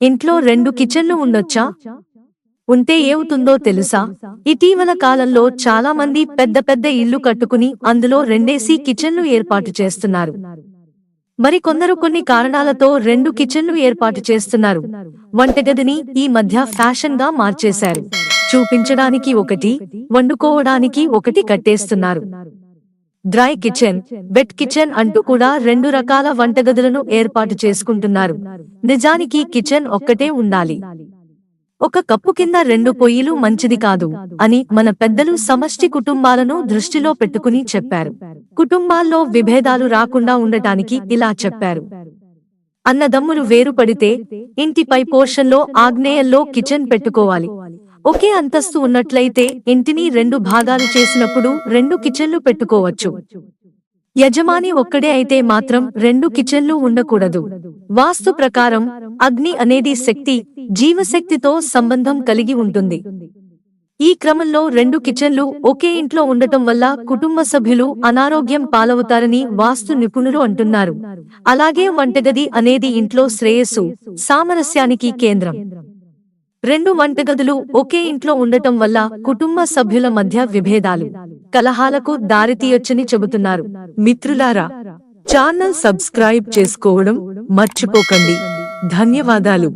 ఇంట్లో 2 కిచెన్లు ఉండొచ్చా? ఉంటే ఏవుతుందో తెలుసా? ఇటీవల కాలంలో చాలా మంది పెద్ద పెద్ద ఇళ్లు కట్టుకుని అందులో రెండేసి కిచెన్లు ఏర్పాటు చేస్తున్నారు. మరికొందరు కొన్ని కారణాలతో 2 కిచెన్లు ఏర్పాటు చేస్తున్నారు. వంటగదిని ఈ మధ్య ఫ్యాషన్ గా మార్చేశారు. చూపించడానికి ఒకటి, వండుకోవడానికి ఒకటి కట్టేస్తున్నారు. డ్రై కిచెన్, వెట్ కిచెన్ అంటూ కూడా 2 రకాల వంటగదులను ఏర్పాటు చేసుకుంటున్నారు. నిజానికి కిచెన్ ఒక్కటే ఉండాలి. ఒక కప్పు కింద 2 పొయ్యిలు మంచిది కాదు అని మన పెద్దలు సమష్టి కుటుంబాలను దృష్టిలో పెట్టుకుని చెప్పారు. కుటుంబాల్లో విభేదాలు రాకుండా ఉండటానికి ఇలా చెప్పారు. అన్నదమ్ములు వేరుపడితే ఇంటి పై పోర్షన్లో ఆగ్నేయంలో కిచెన్ పెట్టుకోవాలి. ఒకే అంతస్తు ఉన్నట్లయితే ఇంటిని 2 భాగాలు చేసినప్పుడు 2 కిచెన్లు పెట్టుకోవచ్చు. యజమాని ఒక్కడే అయితే మాత్రం 2 కిచెన్లు ఉండకూడదు. వాస్తు ప్రకారం అగ్ని అనేది శక్తి, జీవశక్తితో సంబంధం కలిగి ఉంటుంది. ఈ క్రమంలో 2 కిచెన్లు ఒకే ఇంట్లో ఉండటం వల్ల కుటుంబ సభ్యులు అనారోగ్యం పాలవుతారని వాస్తు నిపుణులు అంటున్నారు. అలాగే వంటగది అనేది ఇంట్లో శ్రేయస్సు, సామరస్యానికి కేంద్రం. 2 వంటగదులు ఒకే ఇంట్లో ఉండటం వల్ల కుటుంబ సభ్యుల మధ్య విభేదాలు, కలహాలకు దారితీయొచ్చని చెబుతున్నారు. మిత్రులారా, ఛానల్ సబ్స్క్రైబ్ చేసుకోవడం మర్చిపోకండి. ధన్యవాదాలు.